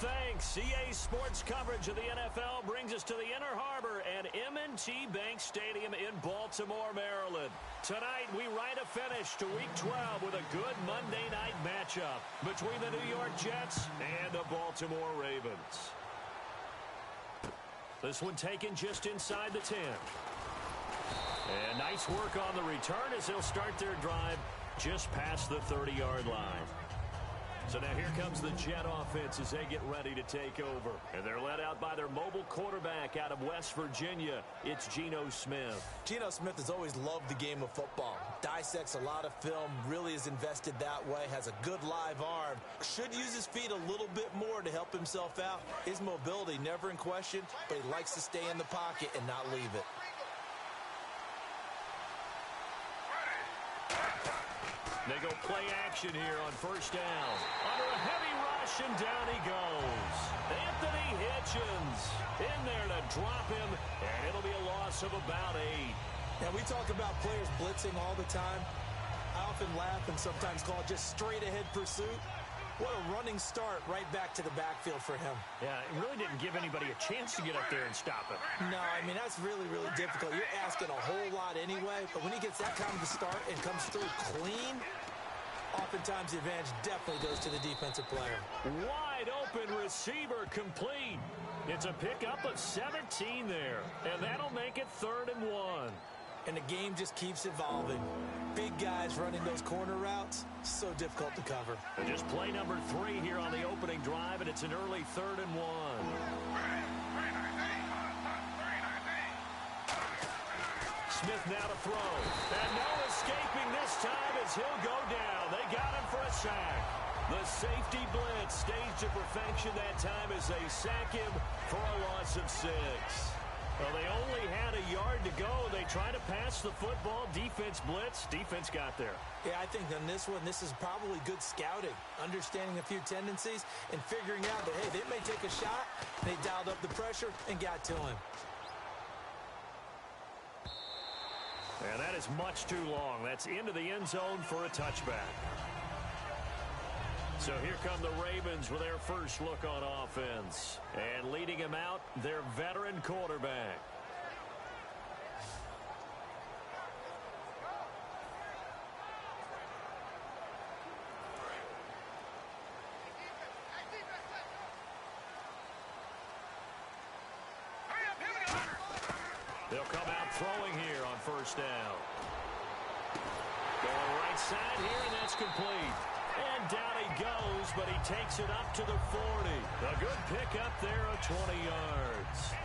thanks. EA Sports coverage of the NFL brings us to the Inner Harbor at M&T Bank Stadium in Baltimore, Maryland. Tonight, we write a finish to Week 12 with a good Monday night matchup between the New York Jets and the Baltimore Ravens. This one taken just inside the 10. And nice work on the return as they'll start their drive just past the 30-yard line. So now here comes the Jet offense as they get ready to take over. And they're led out by their mobile quarterback out of West Virginia. It's Geno Smith. Geno Smith has always loved the game of football. Dissects a lot of film, really is invested that way, has a good live arm. Should use his feet a little bit more to help himself out. His mobility never in question, but he likes to stay in the pocket and not leave it. They go play action here on first down. Under a heavy rush, and down he goes. Anthony Hitchens in there to drop him, and it'll be a loss of about 8. Now, we talk about players blitzing all the time. I often laugh and sometimes call it just straight-ahead pursuit. What a running start right back to the backfield for him. Yeah, it really didn't give anybody a chance to get up there and stop him. No, I mean, that's really, really difficult. You're asking a whole lot anyway, but when he gets that kind of a start and comes through clean, oftentimes the advantage definitely goes to the defensive player. Wide open receiver complete. It's a pickup of 17 there, and that'll make it 3rd and 1. And the game just keeps evolving. Big guys running those corner routes, so difficult to cover. And just play number 3 here on the opening drive, and it's an early 3rd and 1. Smith now to throw. And no escaping this time as he'll go down. They got him for a sack. The safety blitz staged to perfection that time as they sack him for a loss of 6. Well, they only had a yard to go. They tried to pass the football. Defense blitz. Defense got there. Yeah, I think on this one, this is probably good scouting, understanding a few tendencies, and figuring out that, hey, they may take a shot. They dialed up the pressure and got to him. And that is much too long. That's into the end zone for a touchback. So here come the Ravens with their first look on offense. And leading him out, their veteran quarterback. They'll come out throwing here on first down. Going right side here, and that's complete. And down he goes, but he takes it up to the 40. A good pickup there of 20 yards.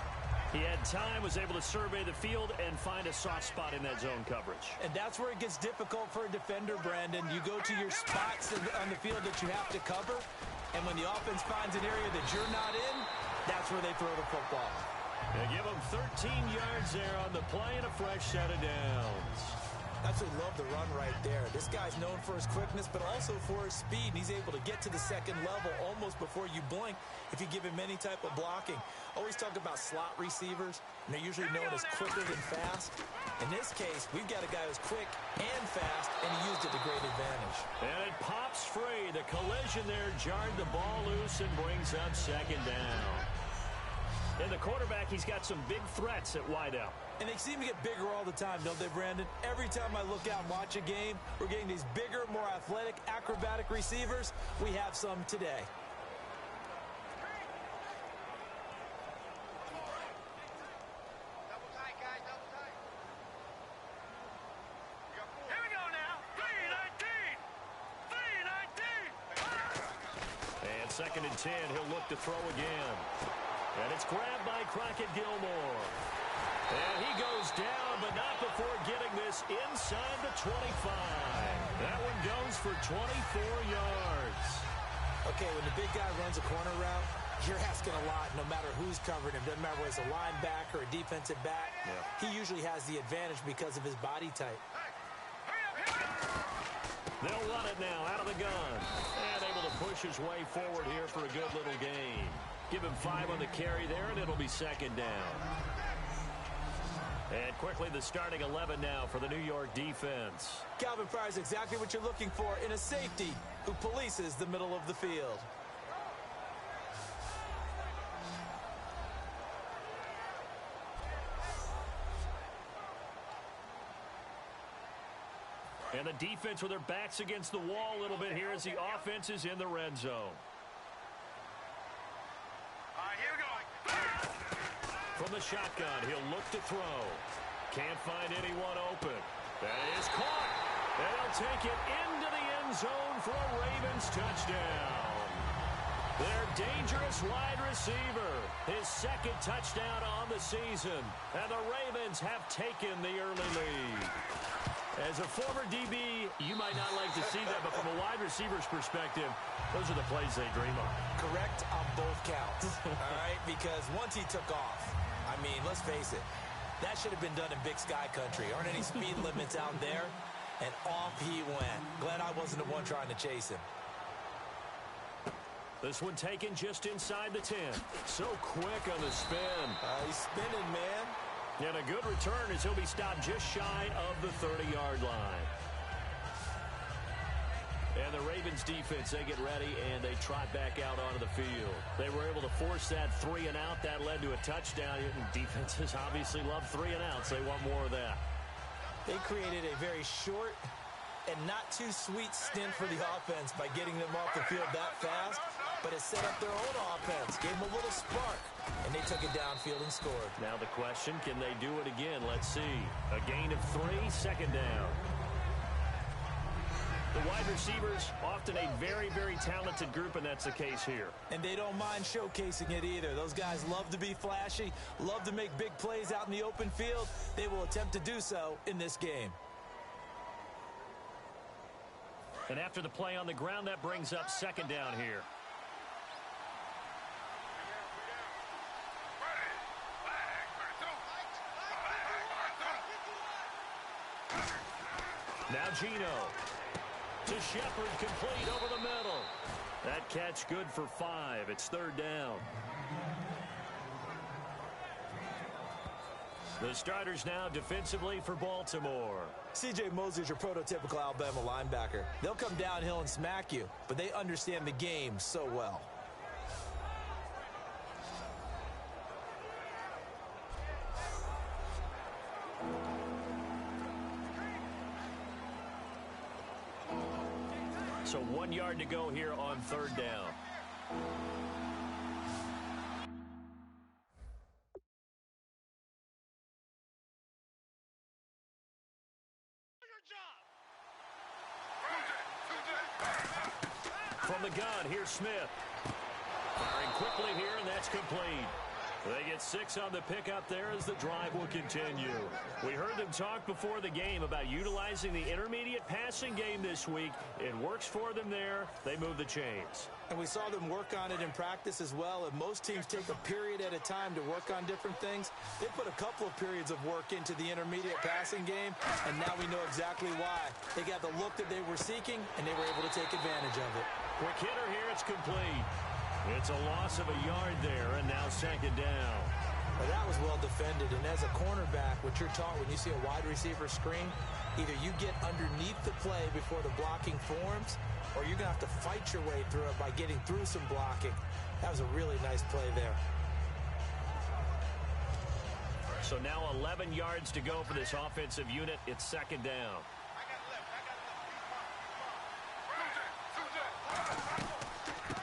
He had time, was able to survey the field and find a soft spot in that zone coverage. And that's where it gets difficult for a defender, Brandon. You go to your spots on the field that you have to cover, and when the offense finds an area that you're not in, that's where they throw the football. They give him 13 yards there on the play and a fresh set of downs. Absolutely love the run right there. This guy's known for his quickness, but also for his speed. And he's able to get to the second level almost before you blink if you give him any type of blocking. Always talk about slot receivers, and they're usually known as quicker than fast. In this case, we've got a guy who's quick and fast, and he used it to great advantage. And it pops free. The collision there jarred the ball loose and brings up second down. And the quarterback, he's got some big threats at wideout. And they seem to get bigger all the time, don't they, Brandon? Every time I look out and watch a game, we're getting these bigger, more athletic, acrobatic receivers. We have some today. Double tight, guys, double tight. Here we go now. 3-19. 3-19. And 2nd and 10, he'll look to throw again. And it's grabbed by Crockett Gilmore. And he goes down, but not before getting this inside the 25. That one goes for 24 yards. Okay, when the big guy runs a corner route, you're asking a lot no matter who's covering him. Doesn't matter whether it's a linebacker or a defensive back. Yeah. He usually has the advantage because of his body type. They'll run it now out of the gun. And able to push his way forward here for a good little gain. Give him 5 on the carry there, and it'll be 2nd down. And quickly the starting 11 now for the New York defense. Calvin Pryor's exactly what you're looking for in a safety who polices the middle of the field. And the defense with their backs against the wall a little bit here as the offense is in the red zone. All right, here we go. From the shotgun, he'll look to throw. Can't find anyone open. That is caught. And he'll take it into the end zone for a Ravens touchdown. Their dangerous wide receiver, his second touchdown on the season. And the Ravens have taken the early lead. As a former DB, you might not like to see that, but from a wide receiver's perspective, those are the plays they dream of. Correct on both counts, all right? Because once he took off, I mean, let's face it, that should have been done in Big Sky Country. Aren't any speed limits out there? And off he went. Glad I wasn't the one trying to chase him. This one taken just inside the 10. So quick on the spin. He's spinning, man. And a good return as he'll be stopped just shy of the 30-yard line. And the Ravens defense, they get ready and they trot back out onto the field. They were able to force that 3 and out. That led to a touchdown. Defenses obviously love 3 and outs. They want more of that. They created a very short and not too sweet stint for the offense by getting them off the field that fast, but it set up their own offense, gave them a little spark, and they took it downfield and scored. Now the question, can they do it again? Let's see. A gain of 3, second down. The wide receivers, often a very, very talented group, and that's the case here. And they don't mind showcasing it either. Those guys love to be flashy, love to make big plays out in the open field. They will attempt to do so in this game. And after the play on the ground, that brings up second down here. Now Gino. To Shepard, complete over the middle. That catch good for 5. It's third down. The starters now defensively for Baltimore. C.J. Mosley's your prototypical Alabama linebacker. They'll come downhill and smack you, but they understand the game so well. So 1 yard to go here on third down. From the gun, here's Smith. Firing quickly here, and that's complete. They get 6 on the pickup there as the drive will continue. We heard them talk before the game about utilizing the intermediate passing game this week. It works for them there. They move the chains. And we saw them work on it in practice as well. And most teams take a period at a time to work on different things. They put a couple of periods of work into the intermediate passing game, and now we know exactly why. They got the look that they were seeking, and they were able to take advantage of it. Quick hitter here, it's complete. It's a loss of a yard there, and now second down. Well, that was well defended, and as a cornerback, what you're taught when you see a wide receiver screen, either you get underneath the play before the blocking forms, or you're going to have to fight your way through it by getting through some blocking. That was a really nice play there. So now 11 yards to go for this offensive unit. It's second down.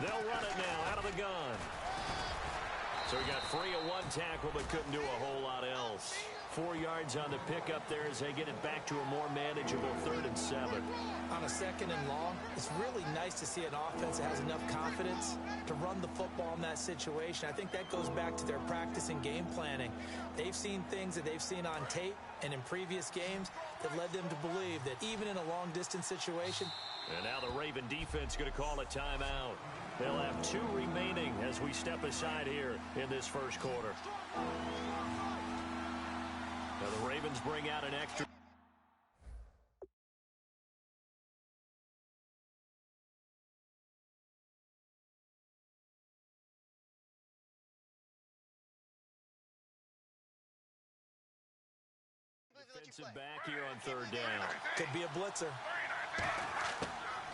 They'll run it now out of the gun. So he got free of 1 tackle but couldn't do a whole lot else. 4 yards on the pickup there as they get it back to a more manageable 3rd and 7. On a 2nd and long, it's really nice to see an offense that has enough confidence to run the football in that situation. I think that goes back to their practice and game planning. They've seen things that they've seen on tape and in previous games that led them to believe that even in a long-distance situation. And now the Raven defense going to call a timeout. They'll have 2 remaining as we step aside here in this first quarter. Now the Ravens bring out an extra. Defensive back here on 3rd down. Could be a blitzer.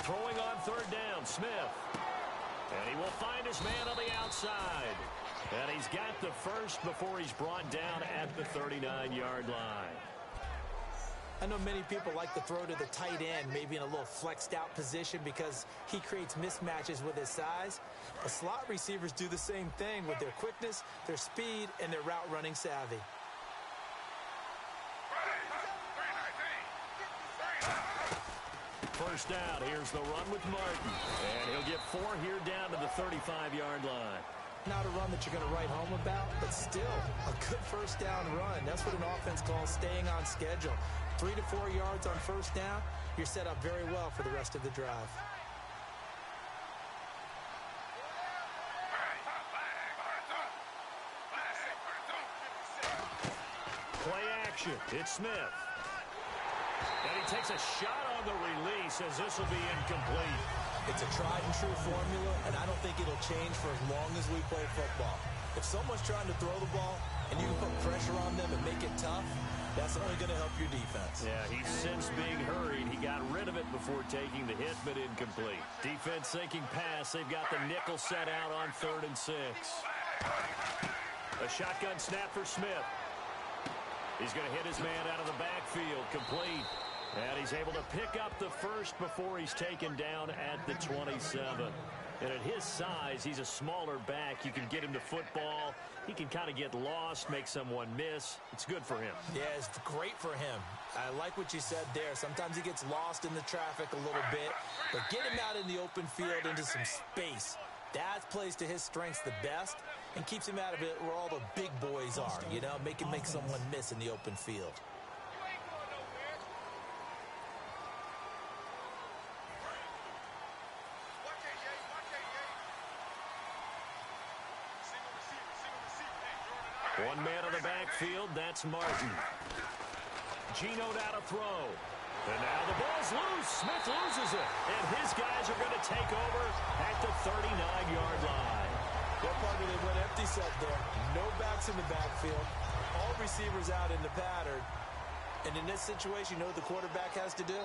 Throwing on 3rd down, Smith. And he will find his man on the outside. And he's got the first before he's brought down at the 39-yard line. I know many people like to throw to the tight end, maybe in a little flexed out position because he creates mismatches with his size. But slot receivers do the same thing with their quickness, their speed, and their route running savvy. First down, here's the run with Martin. And he'll get 4 here down to the 35-yard line. Not a run that you're going to write home about, but still a good first down run. That's what an offense calls staying on schedule. 3 to 4 yards on first down, you're set up very well for the rest of the drive. Play action. It's Smith. And he takes a shot on the release as this will be incomplete. It's a tried-and-true formula, and I don't think it'll change for as long as we play football. If someone's trying to throw the ball and you can put pressure on them and make it tough, that's only going to help your defense. Yeah, he's since being hurried. He got rid of it before taking the hit, but incomplete. Defense thinking pass. They've got the nickel set out on 3rd and 6. A shotgun snap for Smith. He's going to hit his man out of the backfield. Complete. And he's able to pick up the first before he's taken down at the 27. And at his size, he's a smaller back. You can get him to football. He can kind of get lost, make someone miss. It's good for him. Yeah, it's great for him. I like what you said there. Sometimes he gets lost in the traffic a little bit. But get him out in the open field into some space. That plays to his strengths the best and keeps him out of it where all the big boys are, you know, make someone miss in the open field. One man on the backfield, that's Martin. Geno'd out of throw. And now the ball's loose. Smith loses it. And his guys are going to take over at the 39-yard line. Their partner, they went empty set there. No backs in the backfield. All receivers out in the pattern. And in this situation, you know what the quarterback has to do?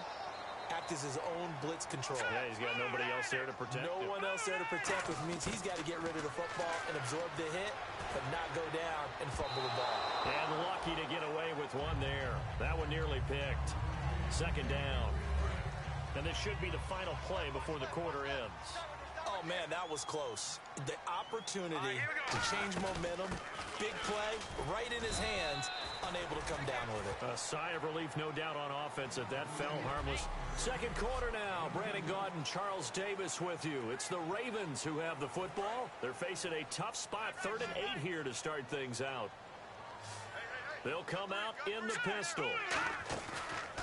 Act as his own blitz control. Yeah, he's got nobody else there to protect him. No one else there to protect, which means he's got to get rid of the football and absorb the hit, but not go down and fumble the ball. And lucky to get away with one there. That one nearly picked. 2nd down. And this should be the final play before the quarter ends. Oh, man, that was close. The opportunity to change momentum, big play, right in his hands, unable to come down with it. A sigh of relief, no doubt, on offense that fell harmless. 2nd quarter now. Brandon Gaudin, Charles Davis with you. It's the Ravens who have the football. They're facing a tough spot, 3rd and 8 here to start things out. They'll come out in the pistol.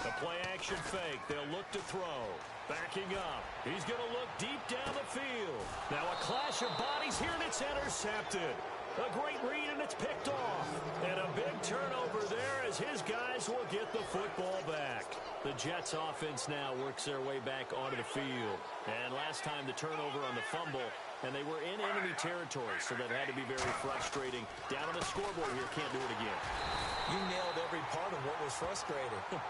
A play-action fake. They'll look to throw. Backing up. He's going to look deep down the field. Now a clash of bodies here, and it's intercepted. A great read, and it's picked off. And a big turnover there as his guys will get the football back. The Jets offense now works their way back onto the field. And last time the turnover on the fumble, and they were in enemy territory, so that had to be very frustrating. Down on the scoreboard here, can't do it again. You nailed every part of what was frustrating.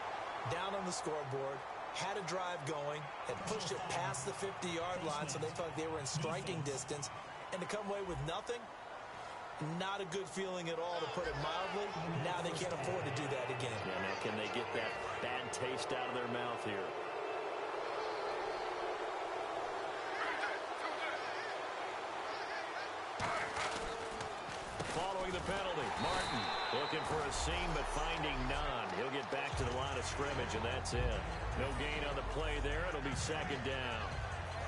Down on the scoreboard, had a drive going, had pushed it past the 50-yard line, so they felt like they were in striking distance, and to come away with nothing, not a good feeling at all, to put it mildly. Now they can't afford to do that again. Yeah, now can they get that bad taste out of their mouth here? Following the penalty, Martin looking for a seam but finding none. He'll get back to the line of scrimmage, and that's it. No gain on the play there. It'll be 2nd down.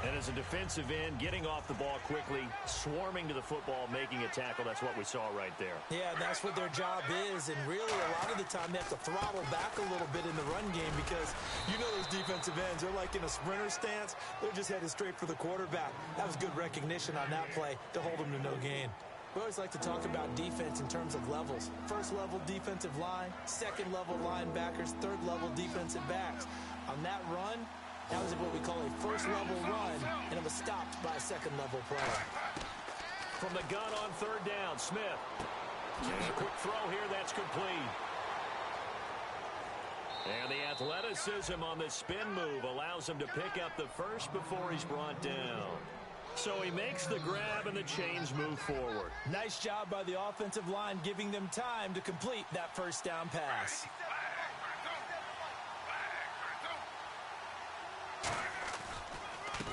And as a defensive end, getting off the ball quickly, swarming to the football, making a tackle, that's what we saw right there. Yeah, that's what their job is, and really a lot of the time they have to throttle back a little bit in the run game because you know those defensive ends, they're like in a sprinter stance. They're just headed straight for the quarterback. That was good recognition on that play to hold them to no gain. We always like to talk about defense in terms of levels. 1st level defensive line, 2nd level linebackers, 3rd level defensive backs. On that run, that was what we call a 1st level run, and it was stopped by a 2nd level player. From the gun on 3rd down, Smith. And a quick throw here, that's complete. And the athleticism on the spin move allows him to pick up the first before he's brought down. So he makes the grab and the chains move forward. Nice job by the offensive line, giving them time to complete that 1st down pass.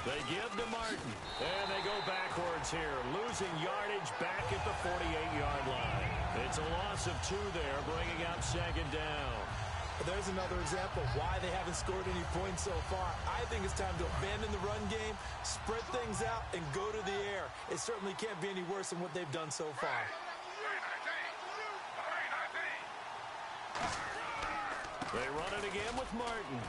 They give to Martin, and they go backwards here, losing yardage back at the 48-yard line. It's a loss of 2 there, bringing up second down. There's another example of why they haven't scored any points so far. I think it's time to abandon the run game, spread things out, and go to the air. It certainly can't be any worse than what they've done so far. They run it again with Martin.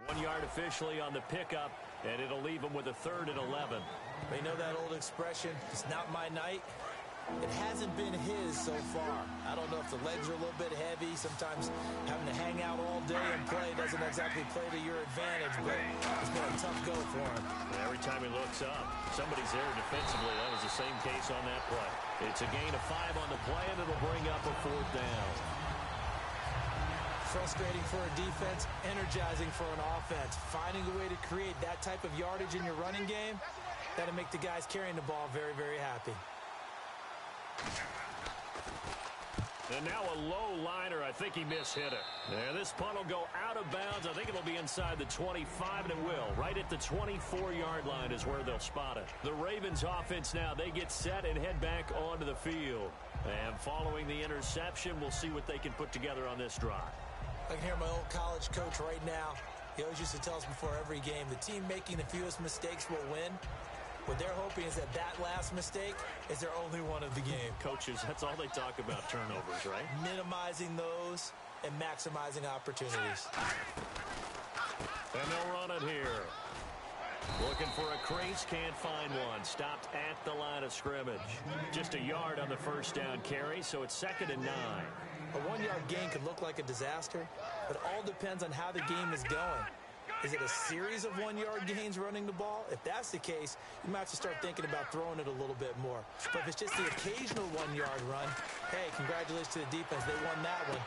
1 yard officially on the pickup, and it'll leave them with a 3rd and 11. They know that old expression, it's not my night. It hasn't been his so far. I don't know if the legs are a little bit heavy. Sometimes having to hang out all day and play doesn't exactly play to your advantage, but it's been a tough go for him. Every time he looks up, somebody's there defensively. That was the same case on that play. It's a gain of 5 on the play, and it'll bring up a 4th down. Frustrating for a defense, energizing for an offense. Finding a way to create that type of yardage in your running game, that'll make the guys carrying the ball very, very happy. And now a low liner. I think he mishit it. And this punt will go out of bounds. I think it'll be inside the 25, and it will. Right at the 24-yard line is where they'll spot it. The Ravens offense now, they get set and head back onto the field. And following the interception, we'll see what they can put together on this drive. I can hear my old college coach right now. He always used to tell us before every game, the team making the fewest mistakes will win. What they're hoping is that last mistake is their only one of the game. Coaches, that's all they talk about, turnovers, right? Minimizing those and maximizing opportunities. And they'll run it here. Looking for a crease, can't find one. Stopped at the line of scrimmage. Just a yard on the first down carry, so it's 2nd and 9. A 1-yard gain could look like a disaster, but all depends on how the game is going. Is it a series of 1-yard gains running the ball? If that's the case, you might have to start thinking about throwing it a little bit more. But if it's just the occasional 1-yard run, hey, congratulations to the defense. They won that one.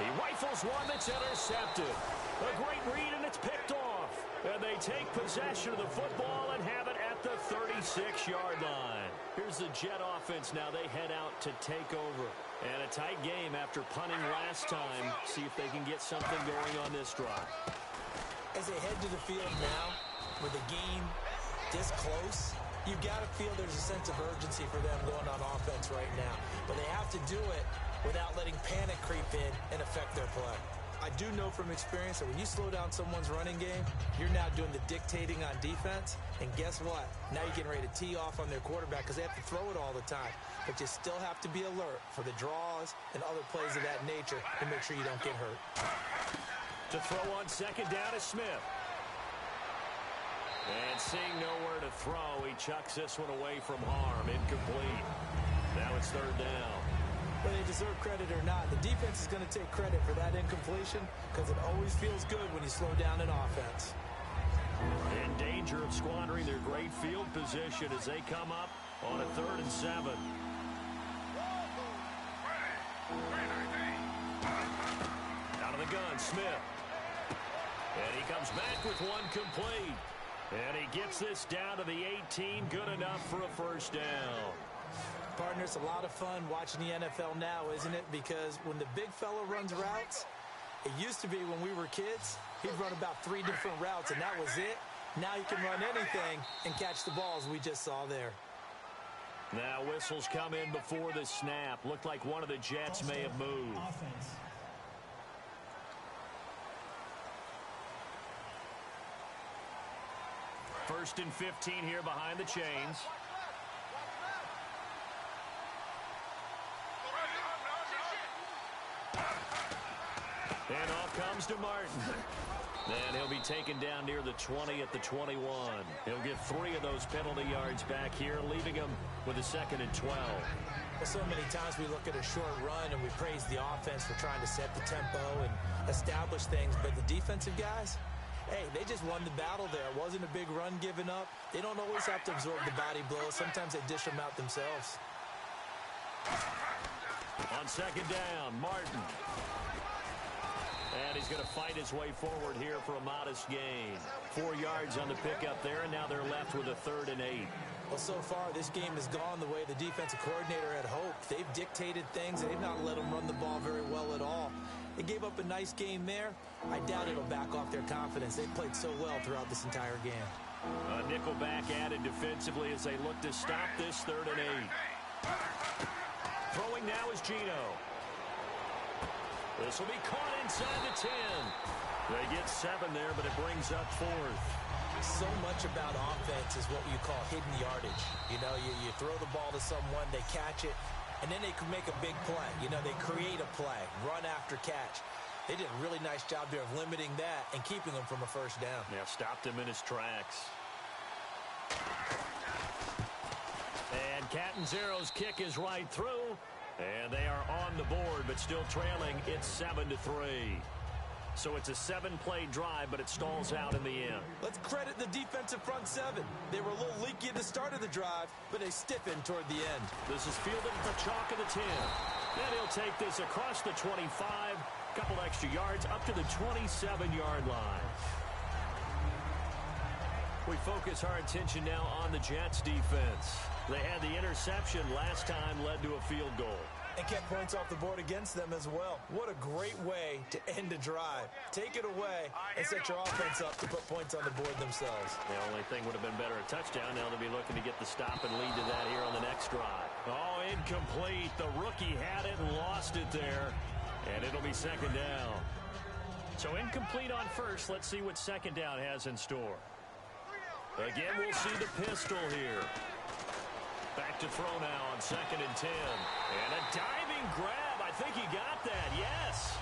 He rifles one that's intercepted. A great read, and it's picked off. And they take possession of the football and have it at the 36-yard line. Here's the Jet offense now. They head out to take over. And a tight game after punting last time. See if they can get something going on this drive. As they head to the field now, with the game this close, you've got to feel there's a sense of urgency for them going on offense right now. But they have to do it without letting panic creep in and affect their play. I do know from experience that when you slow down someone's running game, you're now doing the dictating on defense. And guess what? Now you're getting ready to tee off on their quarterback because they have to throw it all the time. But you still have to be alert for the draws and other plays of that nature to make sure you don't get hurt. To throw on 2nd down is Smith. And seeing nowhere to throw, he chucks this one away from harm. Incomplete. Now it's 3rd down. Whether they deserve credit or not, the defense is going to take credit for that incompletion because it always feels good when you slow down an offense. In danger of squandering their great field position as they come up on a 3rd and 7. Out of the gun, Smith. And he comes back with one complete. And he gets this down to the 18. Good enough for a 1st down. Partner, it's a lot of fun watching the NFL now, isn't it? Because when the big fella runs routes, it used to be when we were kids, he'd run about 3 different routes, and that was it. Now he can run anything and catch the balls we just saw there. Now whistles come in before the snap. Looked like one of the Jets may have moved. Offense. 1st and 15 here behind the chains. And off comes to Martin. And he'll be taken down near the 20 at the 21. He'll get 3 of those penalty yards back here, leaving him with a 2nd and 12. Well, so many times we look at a short run and we praise the offense for trying to set the tempo and establish things. But the defensive guys, hey, they just won the battle there. It wasn't a big run given up. They don't always have to absorb the body blows. Sometimes they dish them out themselves. On 2nd down, Martin. And he's going to fight his way forward here for a modest gain. 4 yards on the pickup there, and now they're left with a 3rd and 8. Well, so far, this game has gone the way the defensive coordinator had hoped. They've dictated things, and they've not let them run the ball very well at all. They gave up a nice game there. I doubt it'll back off their confidence. They played so well throughout this entire game. A nickel back added defensively as they look to stop this 3rd and 8. Throwing now is Gino. This will be caught inside the 10. They get 7 there, but it brings up 4th. So much about offense is what you call hidden yardage. You know, you throw the ball to someone, they catch it, and then they can make a big play. You know, they create a play, run after catch. They did a really nice job there of limiting that and keeping him from a first down. Yeah, stopped him in his tracks. And Catanzero's kick is right through. And they are on the board, but still trailing. It's 7-3. So it's a 7-play drive, but it stalls out in the end. Let's credit the defensive front 7. They were a little leaky at the start of the drive, but they stiffened toward the end. This is fielded at the chalk of the 10. Then he'll take this across the 25. Couple extra yards up to the 27-yard line. We focus our attention now on the Jets defense. They had the interception last time, led to a field goal. And kept points off the board against them as well. What a great way to end a drive. Take it away and set your offense up to put points on the board themselves. The only thing would have been better a touchdown. Now they'll be looking to get the stop and lead to that here on the next drive. Oh, incomplete. The rookie had it and lost it there. And it'll be 2nd down. So incomplete on first. Let's see what 2nd down has in store. Again, we'll see the pistol here. Back to throw now on 2nd and 10. And a diving grab. I think he got that. Yes.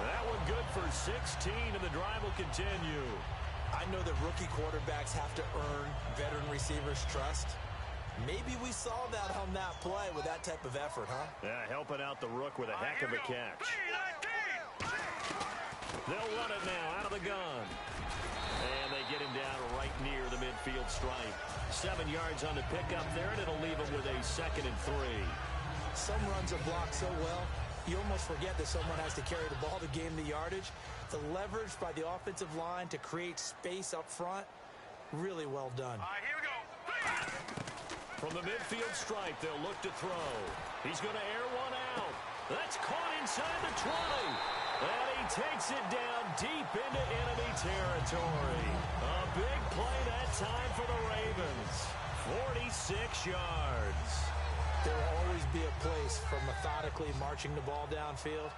That one good for 16, and the drive will continue. I know that rookie quarterbacks have to earn veteran receivers' trust. Maybe we saw that on that play with that type of effort, huh? Yeah, helping out the rook with a heck of a catch. They'll run it now out of the gun. And they get him down right near the midfield stripe. 7 yards on the pickup there, and it'll leave him with a 2nd and 3. Some runs are blocked so well, you almost forget that someone has to carry the ball to gain the yardage. The leverage by the offensive line to create space up front, really well done. Here we go. From the midfield stripe, they'll look to throw. He's going to air one out. That's caught inside the 20. And he takes it down deep into enemy territory. A big play that time for the Ravens. 46 yards. There will always be a place for methodically marching the ball downfield.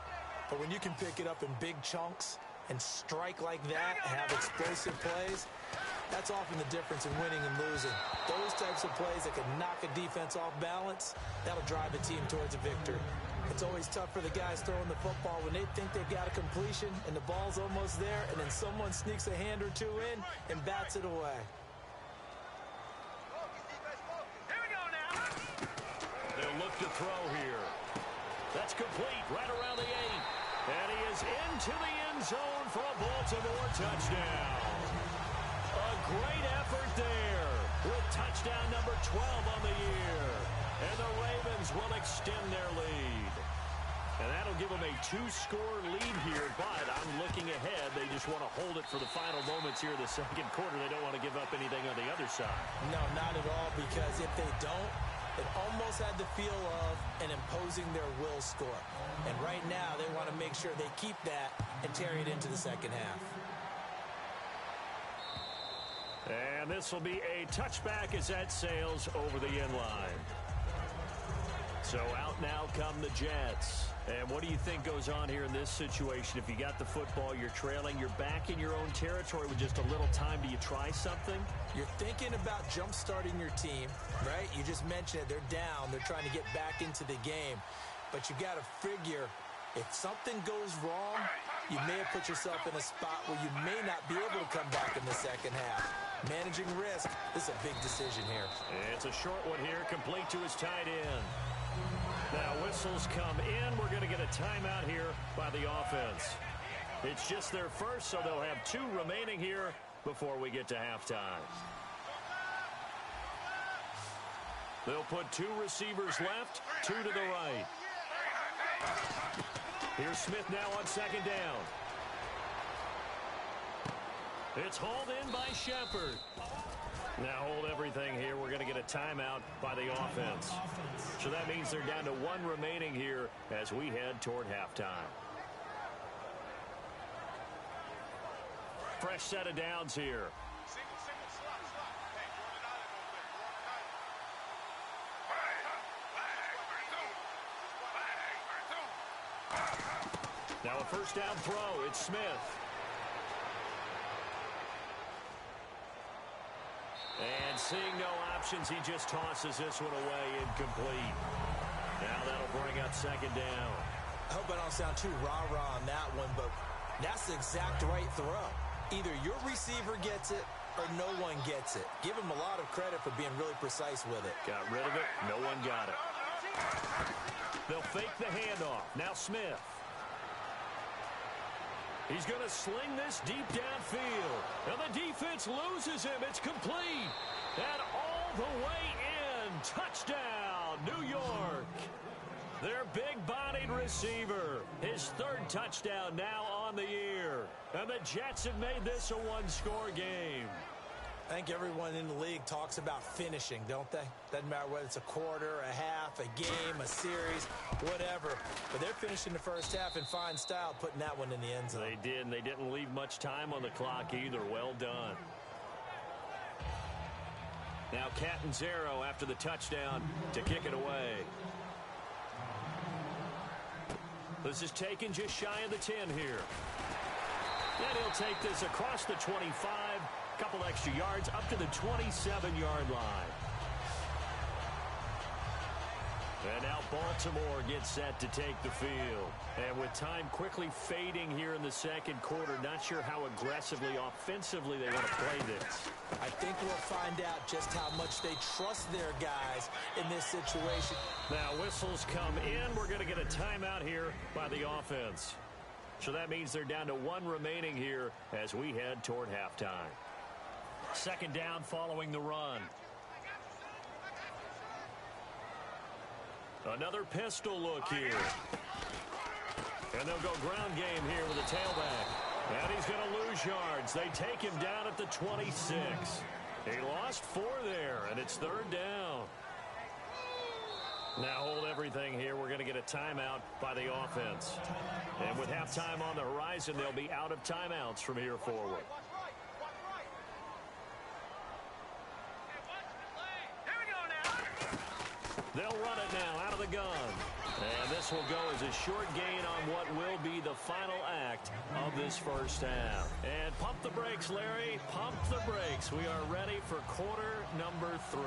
But when you can pick it up in big chunks and strike like that and have explosive plays, that's often the difference in winning and losing. Those types of plays that can knock a defense off balance, that'll drive a team towards a victory. It's always tough for the guys throwing the football when they think they've got a completion and the ball's almost there, and then someone sneaks a hand or two in and bats it away. Here we go now. They'll look to throw here. That's complete right around the 8. And he is into the end zone for a Baltimore touchdown. A great effort there with touchdown number 12 on the year. And the Ravens will extend their lead. And that'll give them a 2-score lead here, but I'm looking ahead. They just want to hold it for the final moments here in the 2nd quarter. They don't want to give up anything on the other side. No, not at all, because if they don't, it almost had the feel of an imposing their will score. And right now, they want to make sure they keep that and carry it into the 2nd half. And this will be a touchback as that sails over the end line. So out now come the Jets. And what do you think goes on here in this situation? If you got the football, you're trailing, you're back in your own territory with just a little time. Do you try something? You're thinking about jump-starting your team, right? You just mentioned it. They're down. They're trying to get back into the game. But you got to figure, if something goes wrong, you may have put yourself in a spot where you may not be able to come back in the 2nd half. Managing risk, this is a big decision here. It's a short one here, complete to his tight end. Now whistles come in. We're going to get a timeout here by the offense. It's just their first, so they'll have 2 remaining here before we get to halftime. They'll put 2 receivers left, 2 to the right. Here's Smith now on 2nd down. It's hauled in by Shepard. Now hold everything here. We're going to get a timeout by the offense. So that means they're down to one remaining here as we head toward halftime. Fresh set of downs here. Now a first down throw. It's Smith. And seeing no options, he just tosses this one away incomplete. Now that'll bring up second down. I hope I don't sound too rah-rah on that one, but that's the exact right throw. Either your receiver gets it or no one gets it. Give him a lot of credit for being really precise with it. Got rid of it. No one got it. They'll fake the handoff. Now Smith. He's going to sling this deep downfield. And the defense loses him. It's complete. And all the way in. Touchdown, New York. Their big-bodied receiver. His third touchdown now on the year. And the Jets have made this a one-score game. I think everyone in the league talks about finishing, don't they? Doesn't matter whether it's a quarter, a half, a game, a series, whatever. But they're finishing the first half in fine style, putting that one in the end zone. They did, and they didn't leave much time on the clock either. Well done. Now Catanzaro after the touchdown to kick it away. This is taken just shy of the 10 here. And he'll take this across the 25. Couple extra yards up to the 27-yard line. And now Baltimore gets set to take the field. And with time quickly fading here in the second quarter, not sure how aggressively, offensively they want to play this. I think we'll find out just how much they trust their guys in this situation. Now whistles come in. We're going to get a timeout here by the offense. So that means they're down to one remaining here as we head toward halftime. Second down following the run. Another pistol look here. And they'll go ground game here with a tailback. And he's going to lose yards. They take him down at the 26. He lost 4 there, and it's third down. Now hold everything here. We're going to get a timeout by the offense. And with halftime on the horizon, they'll be out of timeouts from here forward. They'll run it now out of the gun. And this will go as a short gain on what will be the final act of this first half. And pump the brakes, Larry. Pump the brakes. We are ready for quarter number 3.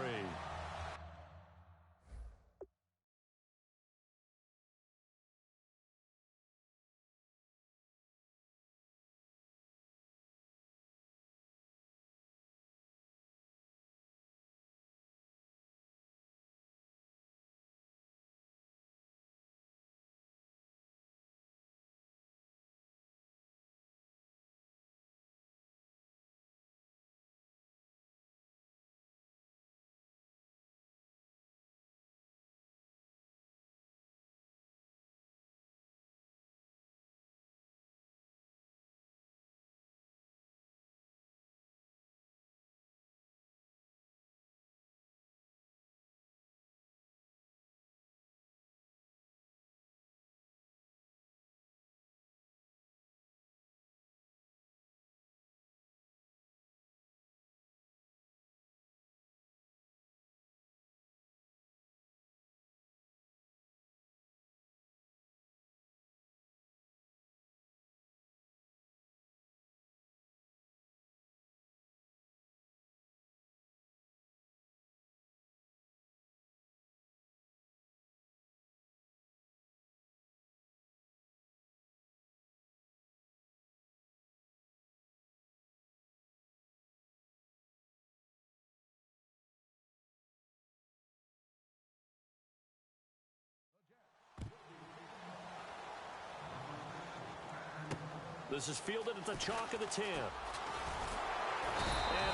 This is fielded at the chalk of the 10. And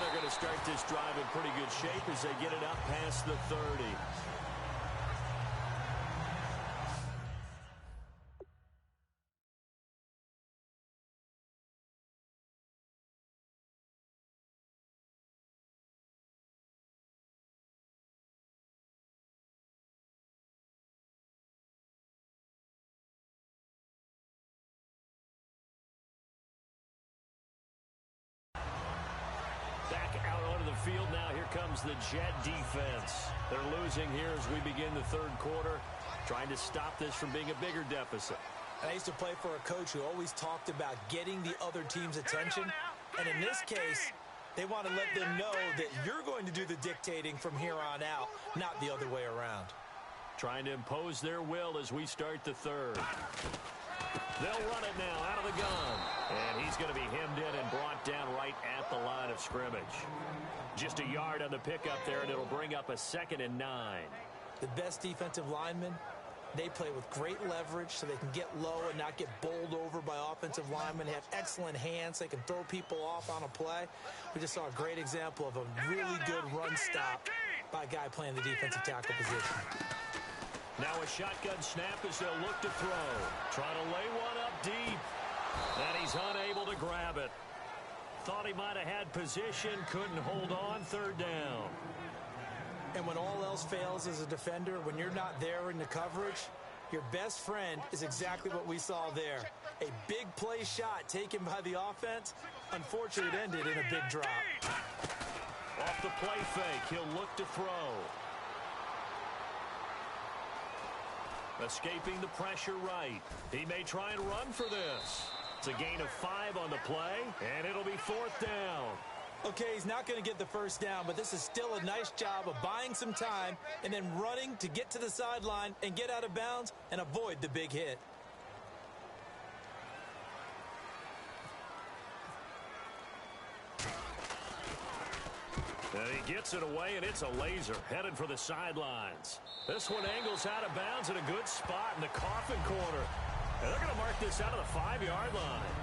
they're going to start this drive in pretty good shape as they get it up past the 30. field now. Here comes the Jet defense. They're losing here as we begin the third quarter, trying to stop this from being a bigger deficit. I used to play for a coach who always talked about getting the other team's attention. And in this case, they want to let them know that you're going to do the dictating from here on out, not the other way around. Trying to impose their will as we start the third. They'll run it now out of the gun. And he's going to be hemmed in and brought down right at the line of scrimmage. Just a yard on the pickup there, and it'll bring up a 2nd and 9. The best defensive linemen, they play with great leverage so they can get low and not get bowled over by offensive linemen. They have excellent hands. They can throw people off on a play. We just saw a great example of a really good run stop by a guy playing the defensive tackle position. Now a shotgun snap as they'll look to throw. Trying to lay one up deep. And he's unable to grab it. Thought he might have had position, couldn't hold on, 3rd down. And when all else fails as a defender, when you're not there in the coverage, your best friend is exactly what we saw there. A big play shot taken by the offense. Unfortunately, it ended in a big drop. Off the play fake, he'll look to throw. Escaping the pressure right. He may try and run for this. It's a gain of 5 on the play, and it'll be 4th down. Okay, he's not going to get the first down, but this is still a nice job of buying some time and then running to get to the sideline and get out of bounds and avoid the big hit. And he gets it away, and it's a laser headed for the sidelines. This one angles out of bounds in a good spot in the coffin corner. And they're going to mark this out of the 5-yard line.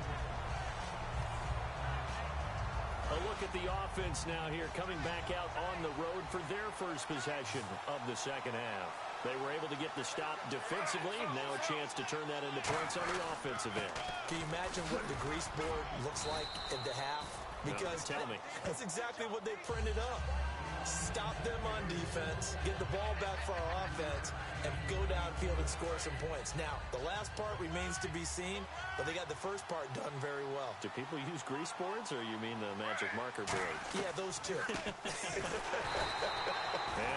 A look at the offense now here, coming back out on the road for their first possession of the second half. They were able to get the stop defensively. Now a chance to turn that into points on the offensive end. Can you imagine what the grease board looks like at the half? Because tell me. That's exactly what they printed up. Stop them on defense, get the ball back for our offense, and go downfield and score some points. Now, the last part remains to be seen, but they got the first part done very well. Do people use grease boards, or you mean the magic marker board? Yeah, those two. And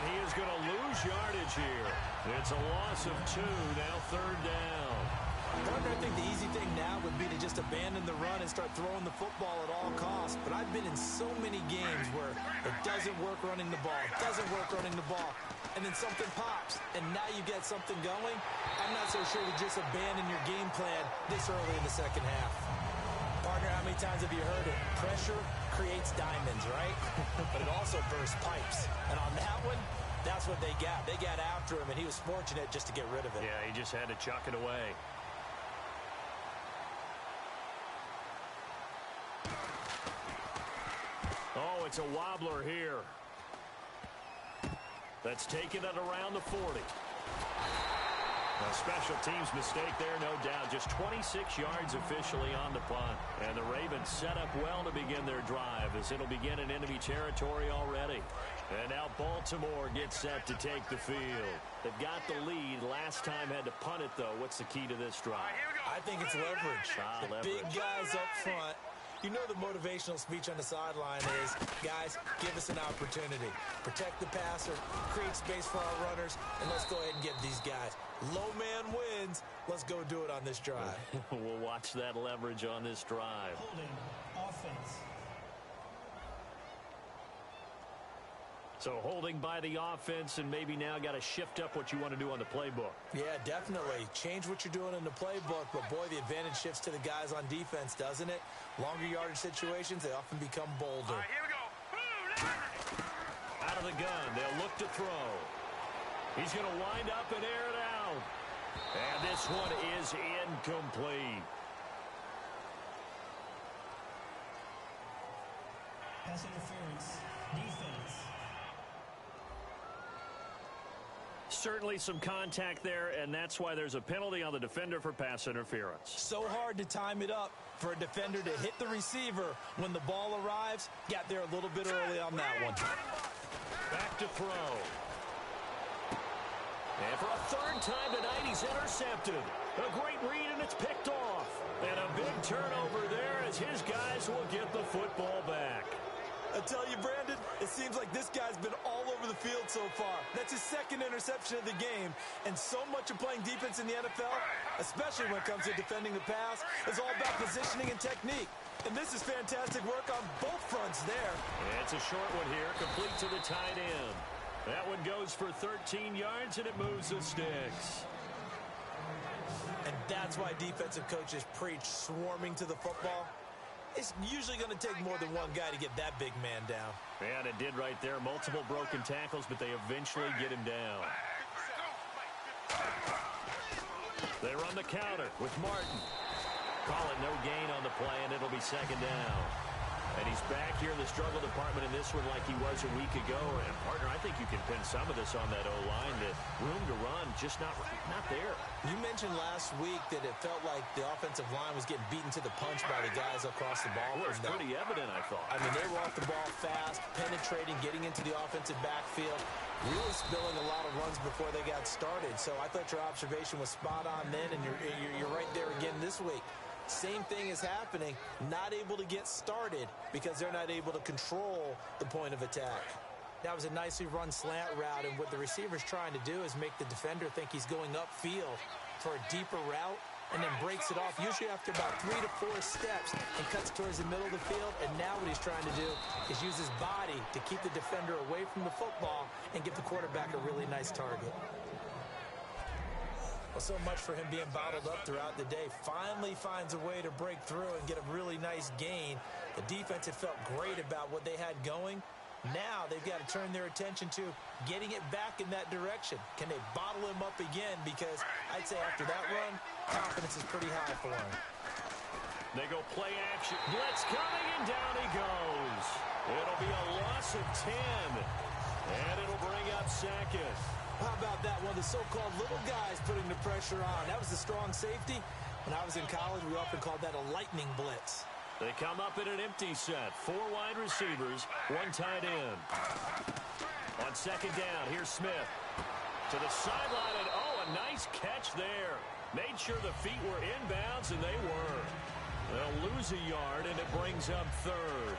he is going to lose yardage here. It's a loss of 2, now 3rd down. Partner, I think the easy thing now would be to just abandon the run and start throwing the football at all costs. But I've been in so many games where it doesn't work running the ball, and then something pops, and now you get something going. I'm not so sure you just abandon your game plan this early in the second half. Partner, how many times have you heard it? Pressure creates diamonds, right? But it also bursts pipes. And on that one, that's what they got. They got after him, and he was fortunate just to get rid of it. Yeah, he just had to chuck it away. Oh, it's a wobbler here. That's taken it around the 40. A special teams mistake there, no doubt. Just 26 yards officially on the punt. And the Ravens set up well to begin their drive as it'll begin in enemy territory already. And now Baltimore gets set to take the field. They've got the lead. Last time had to punt it, though. What's the key to this drive? I think it's leverage. The big guys up front. You know the motivational speech on the sideline is, guys, give us an opportunity. Protect the passer, create space for our runners, and let's go ahead and get these guys. Low man wins. Let's go do it on this drive. We'll watch that leverage on this drive. Holding offense. So holding by the offense, and maybe now got to shift up what you want to do on the playbook. Yeah, definitely. Change what you're doing in the playbook, but boy, the advantage shifts to the guys on defense, doesn't it? Longer yardage situations, they often become bolder. All right, here we go. Out of the gun, they'll look to throw. He's going to wind up and air it out. And this one is incomplete. Pass interference. Defense. Certainly some contact there, and that's why there's a penalty on the defender for pass interference. So hard to time it up for a defender to hit the receiver when the ball arrives. Got there a little bit early on that one. Back to throw. And for a 3rd time tonight, he's intercepted. A great read, and it's picked off. And a big turnover there as his guys will get the football back. I tell you, Brandon, as seems like this guy's been all over the field so far. That's his second interception of the game. And so much of playing defense in the NFL, especially when it comes to defending the pass, is all about positioning and technique. And this is fantastic work on both fronts there. It's a short one here, complete to the tight end. That one goes for 13 yards, and it moves the sticks. And that's why defensive coaches preach swarming to the football. It's usually going to take more than one guy to get that big man down. And it did right there. Multiple broken tackles, but they eventually get him down. They run the counter with Martin. Call it no gain on the play, and it'll be second down. And he's back here in the struggle department in this one like he was a week ago. And, partner, I think you can pin some of this on that O-line. The room to run, just not there. You mentioned last week that it felt like the offensive line was getting beaten to the punch by the guys across the ball. Well, it was pretty evident, I thought. I mean, they were off the ball fast, penetrating, getting into the offensive backfield, really spilling a lot of runs before they got started. So I thought your observation was spot on then, and you're right there again this week. Same thing is happening, not able to get started because they're not able to control the point of attack. That was a nicely run slant route, and what the receiver's trying to do is make the defender think he's going upfield for a deeper route and then breaks it off, usually after about 3 to 4 steps, and cuts towards the middle of the field. And now what he's trying to do is use his body to keep the defender away from the football and give the quarterback a really nice target. Well, so much for him being bottled up throughout the day. Finally finds a way to break through and get a really nice gain. The defense had felt great about what they had going. Now they've got to turn their attention to getting it back in that direction. Can they bottle him up again? Because I'd say after that run, confidence is pretty high for him. They go play action. Blitz coming, and down he goes. It'll be a loss of 10. And it'll bring up second. How about that one? The so-called little guys putting the pressure on. That was the strong safety. When I was in college, we often called that a lightning blitz. They come up in an empty set. 4 wide receivers, 1 tight end. On second down, here's Smith. To the sideline, and a nice catch there. Made sure the feet were inbounds, and they were. They'll lose a yard, and it brings up third.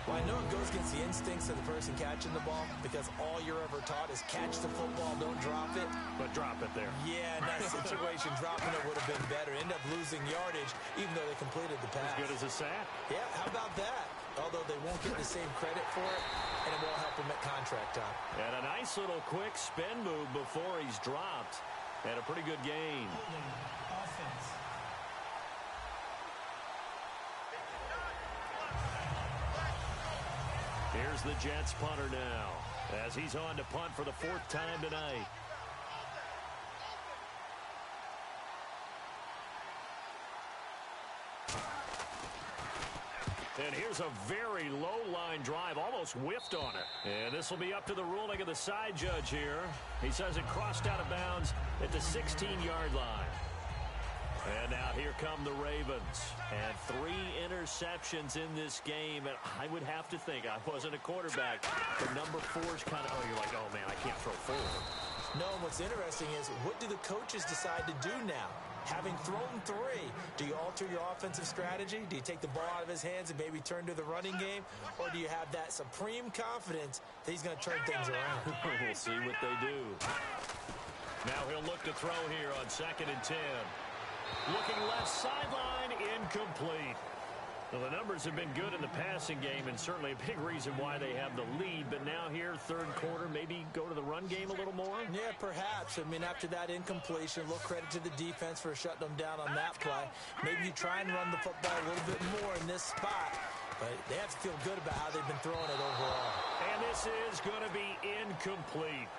Well, I know it goes against the instincts of the person catching the ball because all you're ever taught is catch the football, don't drop it. But drop it there. Yeah, in that situation, dropping it would have been better. End up losing yardage, even though they completed the pass. As good as a sack. Yeah, how about that? Although they won't get the same credit for it, and it won't help them at contract time. And a nice little quick spin move before he's dropped. And a pretty good gain. Offense. Here's the Jets punter now, as he's on to punt for the 4th time tonight. And here's a very low line drive, almost whiffed on it. And this will be up to the ruling of the side judge here. He says it crossed out of bounds at the 16-yard line. And now here come the Ravens. And 3 interceptions in this game. And I would have to think, I wasn't a quarterback, but number 4's kind of, you're like, oh, man, I can't throw forward. No, and what's interesting is, what do the coaches decide to do now? Having thrown 3, do you alter your offensive strategy? Do you take the ball out of his hands and maybe turn to the running game? Or do you have that supreme confidence that he's going to turn things around? We'll see what they do. Now he'll look to throw here on 2nd and 10. Looking left sideline, incomplete. Well, the numbers have been good in the passing game, and certainly a big reason why they have the lead. But now here, 3rd quarter, maybe go to the run game a little more? Yeah, perhaps. I mean, after that incompletion, a little credit to the defense for shutting them down on that play. Maybe you try and run the football a little bit more in this spot. But they have to feel good about how they've been throwing it overall. And this is going to be incomplete.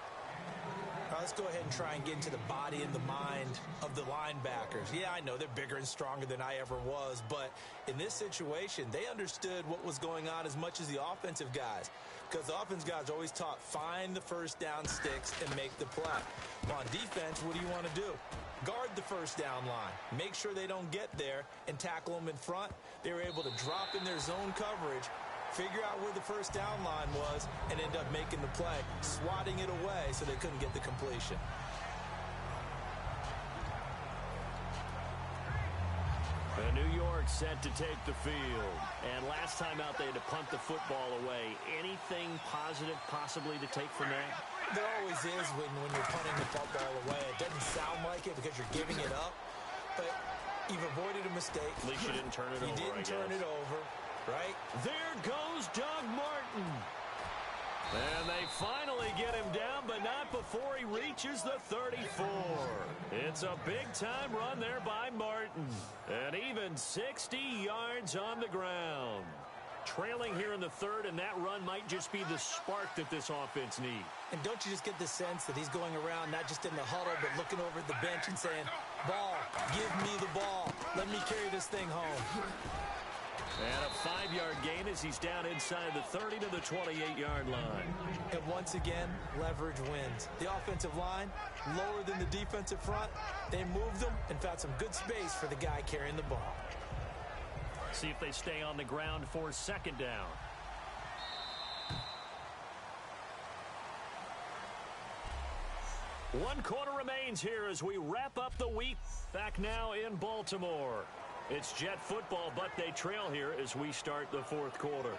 Let's go ahead and try and get into the body and the mind of the linebackers. Yeah, I know they're bigger and stronger than I ever was, but in this situation, they understood what was going on as much as the offensive guys, because the offensive guys always taught, find the first down sticks and make the play. Well, on defense, what do you want to do? Guard the first down line. Make sure they don't get there and tackle them in front. They were able to drop in their zone coverage, figure out where the first down line was, and end up making the play, swatting it away so they couldn't get the completion. And New York set to take the field. And last time out, they had to punt the football away. Anything positive possibly to take from that? There always is when you're punting the football away. It doesn't sound like it because you're giving it up, but you've avoided a mistake. At least you didn't turn it over, You didn't turn it over, right? There goes Doug Martin. And they finally get him down, but not before he reaches the 34. It's a big-time run there by Martin. And even 60 yards on the ground. Trailing here in the third, and that run might just be the spark that this offense needs. And don't you just get the sense that he's going around, not just in the huddle, but looking over at the bench and saying, ball, give me the ball. Let me carry this thing home. And a 5-yard gain as he's down inside the 30 to the 28-yard line. And once again, leverage wins. The offensive line, lower than the defensive front. They moved them and found some good space for the guy carrying the ball. See if they stay on the ground for second down. One quarter remains here as we wrap up the week. Back now in Baltimore. It's Jet football, but they trail here as we start the fourth quarter.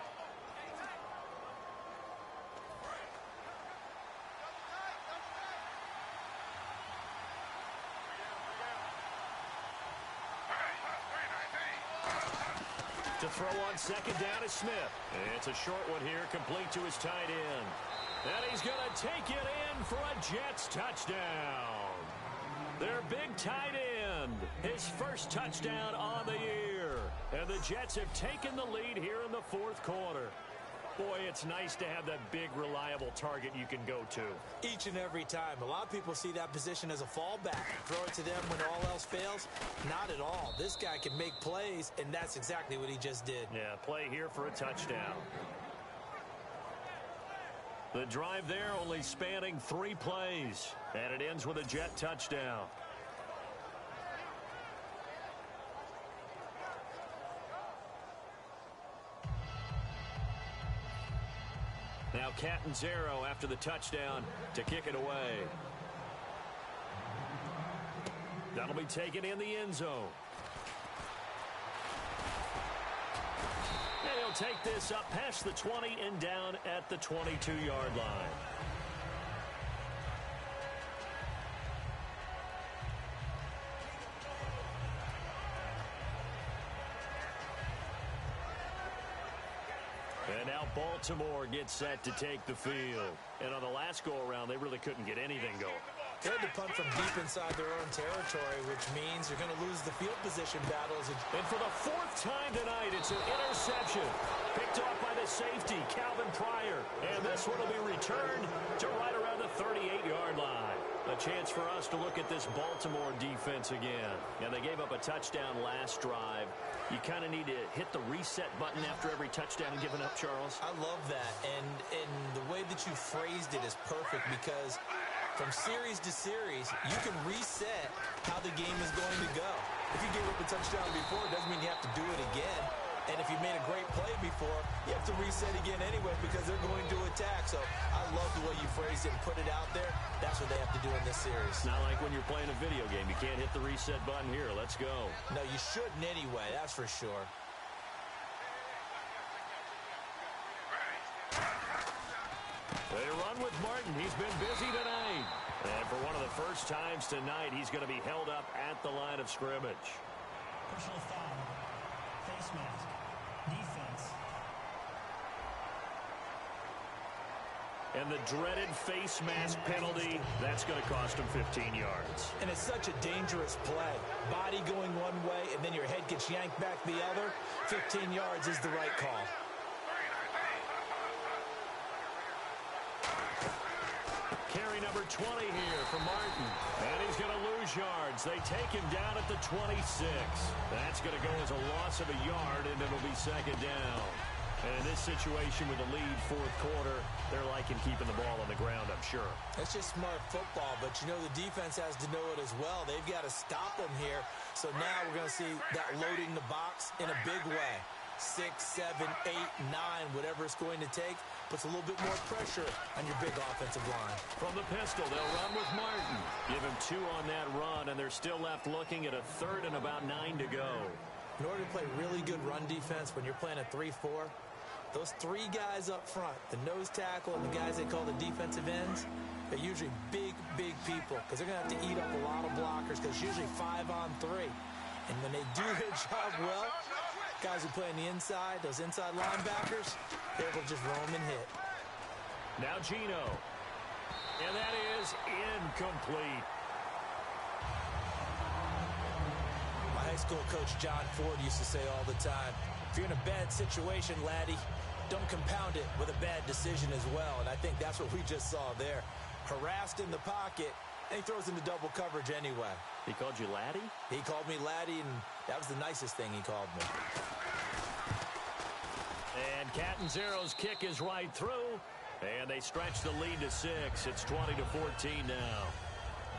To throw on second down is Smith. It's a short one here, complete to his tight end. And he's going to take it in for a Jets touchdown. Their big tight end, his first touchdown on the year. And the Jets have taken the lead here in the fourth quarter. Boy, it's nice to have that big, reliable target you can go to. Each and every time. A lot of people see that position as a fallback. Throw it to them when all else fails. Not at all. This guy can make plays, and that's exactly what he just did. Yeah, play here for a touchdown. The drive there only spanning 3 plays, and it ends with a Jet touchdown. Now Catanzaro after the touchdown to kick it away. That'll be taken in the end zone. And he'll take this up past the 20 and down at the 22-yard line. And now Baltimore gets set to take the field. And on the last go-around, they really couldn't get anything going. They had to punt from deep inside their own territory, which means you're going to lose the field position battles. And for the 4th time tonight, it's an interception. Picked off by the safety, Calvin Pryor. And this one will be returned to right around the 38-yard line. A chance for us to look at this Baltimore defense again. And they gave up a touchdown last drive. You kind of need to hit the reset button after every touchdown given up, Charles. I love that. And the way that you phrased it is perfect because from series to series, you can reset how the game is going to go. If you gave up a touchdown before, it doesn't mean you have to do it again. And if you made a great play before, you have to reset again anyway because they're going to attack. So I love the way you phrased it and put it out there. That's what they have to do in this series. Not like when you're playing a video game. You can't hit the reset button here. Let's go. No, you shouldn't anyway. That's for sure. They run with Martin. He's been busy tonight. And for one of the first times tonight, he's going to be held up at the line of scrimmage. Personal foul. Face mask. Defense. And the dreaded face mask penalty, that's going to cost him 15 yards. And it's such a dangerous play. Body going one way, and then your head gets yanked back the other. 15 yards is the right call. Carry number 20 here for Martin. And he's going to lose yards. They take him down at the 26. That's going to go as a loss of a yard, and it'll be second down. And in this situation with the lead fourth quarter, they're liking keeping the ball on the ground, I'm sure. That's just smart football, but you know the defense has to know it as well. They've got to stop them here. So now we're going to see that loading the box in a big way. 6, 7, 8, 9, whatever it's going to take, puts a little bit more pressure on your big offensive line. From the pistol, they'll run with Martin. Give him 2 on that run, and they're still left looking at a third and about 9 to go. In order to play really good run defense when you're playing a 3-4, those three guys up front, the nose tackle and the guys they call the defensive ends, they're usually big, big people because they're going to have to eat up a lot of blockers because it's usually 5-on-3. And when they do their job well, guys who play on the inside, those inside linebackers, they're able to just roam and hit. Now Gino. And that is incomplete. My high school coach John Ford used to say all the time, if you're in a bad situation, laddie, don't compound it with a bad decision as well. And I think that's what we just saw there. Harassed in the pocket, and he throws into double coverage anyway. He called you laddie? He called me laddie, and that was the nicest thing he called me. And Catanzero's kick is right through, and they stretch the lead to 6. It's 20-14 now.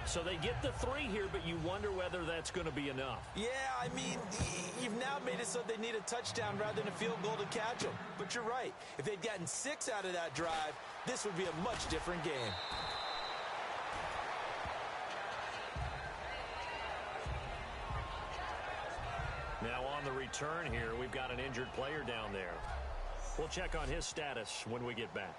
So they get the 3 here, but you wonder whether that's going to be enough. Yeah, I mean, you've now made it so they need a touchdown rather than a field goal to catch them. But you're right. If they'd gotten 6 out of that drive, this would be a much different game. Now on the return here, we've got an injured player down there. We'll check on his status when we get back.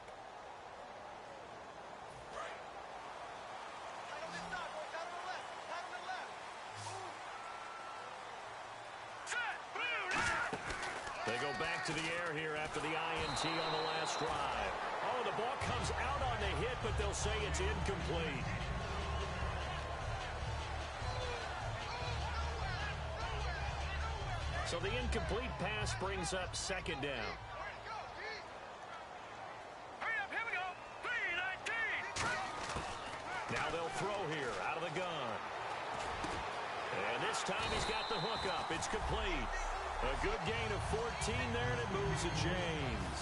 They go back to the air here after the INT on the last drive. Oh, the ball comes out on the hit, but they'll say it's incomplete. So the incomplete pass brings up second down. Hurry up, here we go. 3-19. Now they'll throw here out of the gun. And this time he's got the hook up. It's complete. A good gain of 14 there, and it moves to James.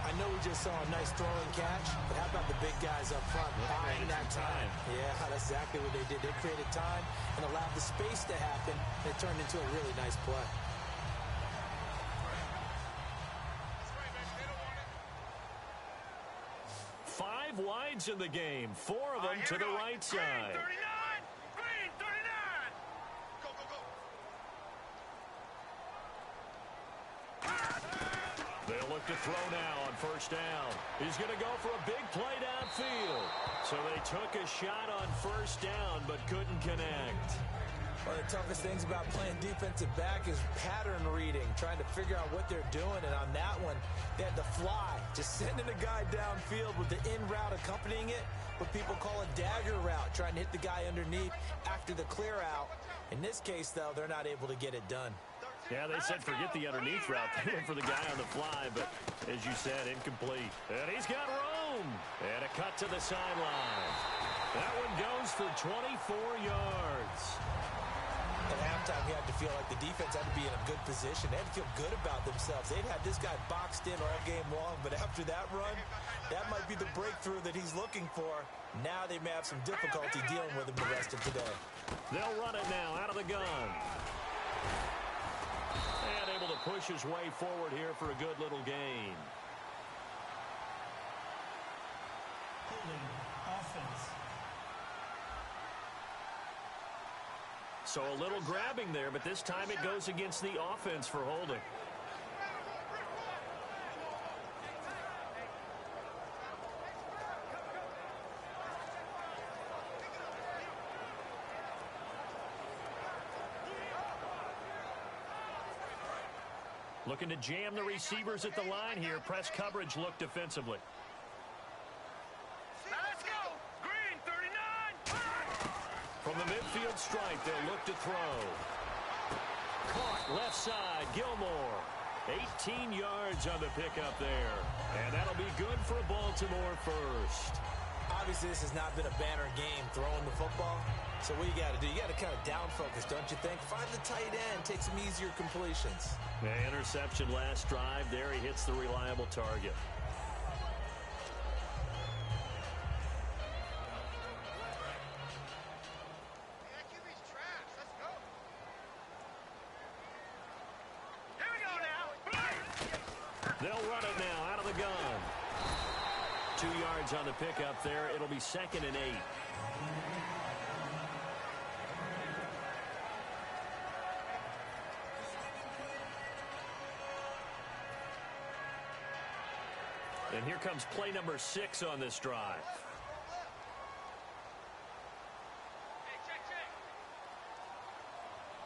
I know we just saw a nice throw and catch, but how about the big guys up front buying that time? Yeah, that's exactly what they did. They created time and allowed the space to happen, and it turned into a really nice play. Five wides in the game, 4 of them to the right side. Green 39. Go, go, go. They'll look to throw now on first down. He's going to go for a big play downfield. So they took a shot on first down but couldn't connect. One of the toughest things about playing defensive back is pattern reading, trying to figure out what they're doing. And on that one, they had to fly, just sending a guy downfield with the in route accompanying it, what people call a dagger route, trying to hit the guy underneath after the clear out. In this case, though, they're not able to get it done. Yeah, they said forget the underneath route. They went for the guy on the fly, but as you said, incomplete. And he's got room. And a cut to the sideline. That one goes for 24 yards. At halftime, you had to feel like the defense had to be in a good position. They had to feel good about themselves. They'd had this guy boxed in all game long, but after that run, that might be the breakthrough that he's looking for. Now they may have some difficulty dealing with him the rest of today. They'll run it now out of the gun. And able to push his way forward here for a good little gain. Holding offense. So a little grabbing there, but this time it goes against the offense for holding. Looking to jam the receivers at the line here. Press coverage look defensively. Now let's go. Green 39. From the midfield stripe, they'll look to throw. Caught left side, Gilmore. 18 yards on the pickup there. And that'll be good for Baltimore first. Obviously, this has not been a banner game throwing the football. So what you got to do, you got to kind of down focus, don't you think? Find the tight end, take some easier completions. Interception last drive. There he hits the reliable target. QB's trash. Let's go. Here we go now. They'll run it now out of the gun. 2 yards on the pickup there. It'll be 2nd and 8. And here comes play number 6 on this drive.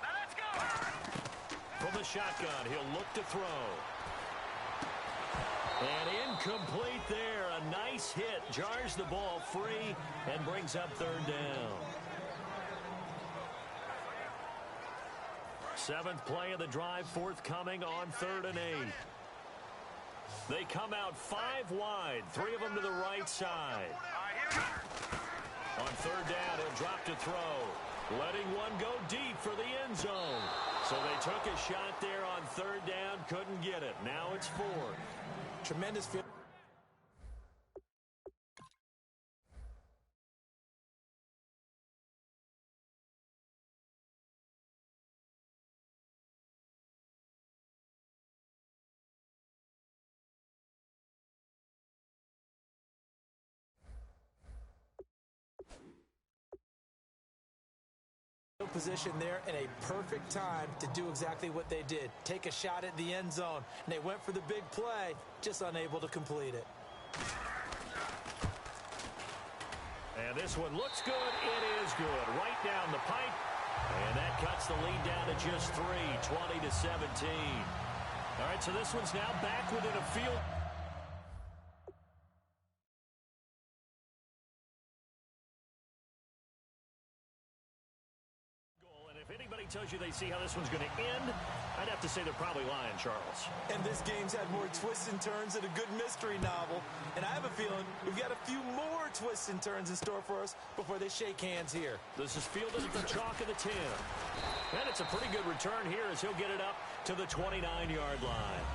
Now let's go. From the shotgun, he'll look to throw. And incomplete there. A nice hit. Jars the ball free and brings up third down. 7th play of the drive forthcoming on 3rd and 8. They come out 5 wide. 3 of them to the right side. On 3rd down, he'll drop to throw. Letting one go deep for the end zone. So they took a shot there on 3rd down. Couldn't get it. Now it's 4th. Tremendous field. Position there and a perfect time to do exactly what they did. Take a shot at the end zone. And they went for the big play, just unable to complete it. And this one looks good. It is good. Right down the pipe. And that cuts the lead down to just 3, 20-17. All right, so this one's now back within a field. Tells you they see how this one's going to end, I'd have to say they're probably lying, Charles. And this game's had more twists and turns than a good mystery novel. And I have a feeling we've got a few more twists and turns in store for us before they shake hands here. This is fielded at the chalk of the 10. And it's a pretty good return here as he'll get it up to the 29-yard line.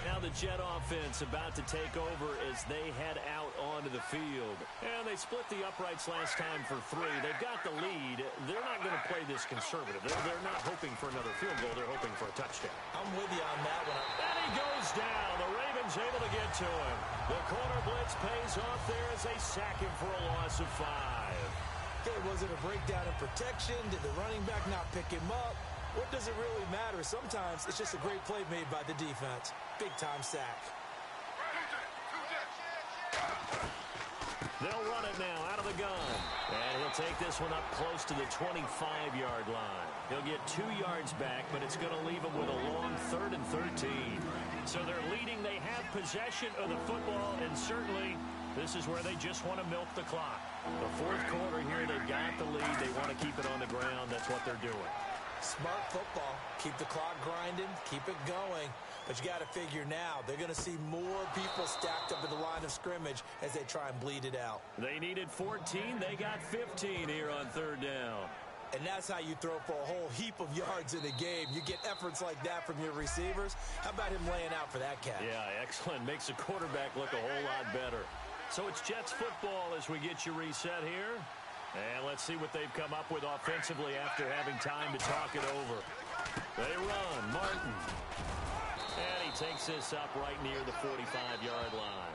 Now the Jet offense about to take over as they head out onto the field. And they split the uprights last time for 3. They've got the lead. They're not going to play this conservative. They're not hoping for another field goal. They're hoping for a touchdown. I'm with you on that one. And he goes down. The Ravens able to get to him. The corner blitz pays off there as they sack him for a loss of 5. Okay, was it a breakdown in protection? Did the running back not pick him up? What does it really matter? Sometimes it's just a great play made by the defense. Big-time sack. They'll run it now out of the gun. And he'll take this one up close to the 25-yard line. He'll get 2 yards back, but it's going to leave him with a long 3rd and 13. So they're leading. They have possession of the football, and certainly this is where they just want to milk the clock. The 4th quarter here, they've got the lead. They want to keep it on the ground. That's what they're doing. Smart football. Keep the clock grinding. Keep it going. But you got to figure now, they're going to see more people stacked up at the line of scrimmage as they try and bleed it out. They needed 14. They got 15 here on 3rd down. And that's how you throw for a whole heap of yards in a game. You get efforts like that from your receivers. How about him laying out for that catch? Yeah, excellent. Makes the quarterback look a whole lot better. So it's Jets football as we get you reset here. And let's see what they've come up with offensively after having time to talk it over. They run. Martin. And he takes this up right near the 45-yard line.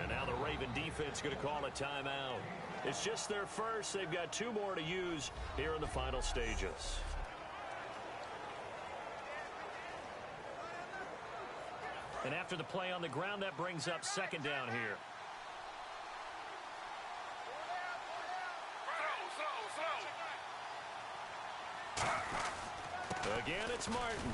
And now the Raven defense going to call a timeout. It's just their first. They've got 2 more to use here in the final stages. And after the play on the ground, that brings up 2nd down here. Again, it's Martin.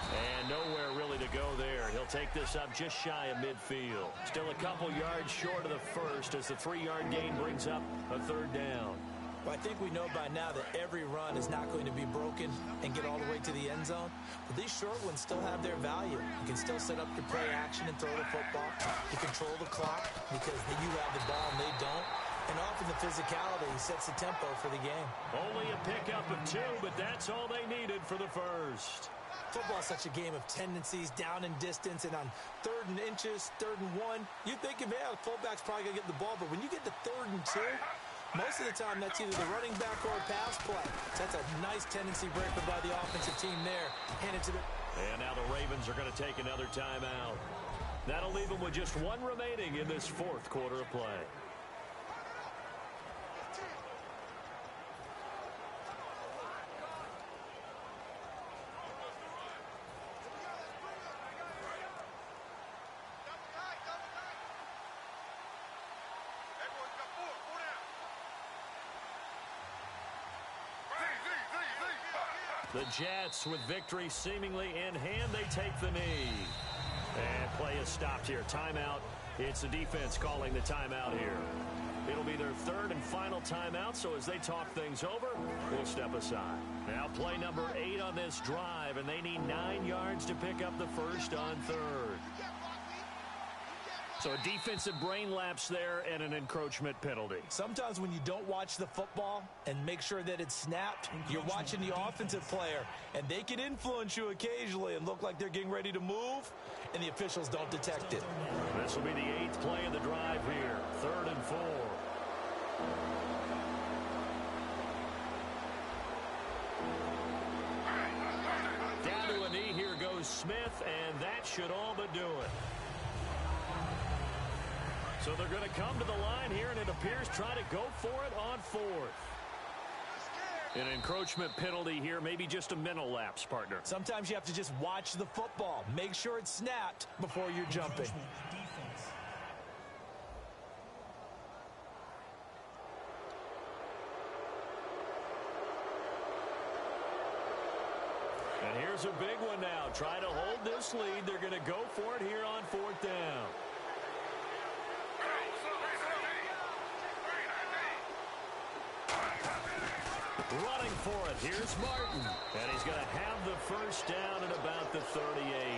And nowhere really to go there. He'll take this up just shy of midfield. Still a couple yards short of the first as the 3-yard gain brings up a 3rd down. Well, I think we know by now that every run is not going to be broken and get all the way to the end zone. But these short ones still have their value. You can still set up your play action and throw the football. You control the clock because you have the ball and they don't. And often the physicality sets the tempo for the game. Only a pickup of 2, but that's all they needed for the first. Football is such a game of tendencies, down and distance, and on 3rd and inches, 3rd and 1, you think, yeah, the fullback's probably going to get the ball, but when you get to 3rd and 2, most of the time that's either the running back or a pass play. So that's a nice tendency breaker by the offensive team there. Hand it to the... And now the Ravens are going to take another timeout. That'll leave them with just 1 remaining in this 4th quarter of play. The Jets, with victory seemingly in hand, they take the knee. And play is stopped here. Timeout. It's the defense calling the timeout here. It'll be their third and final timeout, so as they talk things over, we'll step aside. Now play number 8 on this drive, and they need 9 yards to pick up the first on third. So a defensive brain lapse there and an encroachment penalty. Sometimes when you don't watch the football and make sure that it's snapped, you're watching the offensive player, and they can influence you occasionally and look like they're getting ready to move, and the officials don't detect it. This will be the 8th play of the drive here. 3rd and 4. Down to a knee, here goes Smith, and that should all but do it. So they're going to come to the line here, and it appears try to go for it on 4th. An encroachment penalty here, maybe just a mental lapse, partner. Sometimes you have to just watch the football. Make sure it's snapped before you're jumping. And here's a big one now. Try to hold this lead. They're going to go for it here on 4th down. Running for it. Here's Martin. And he's going to have the first down at about the 38.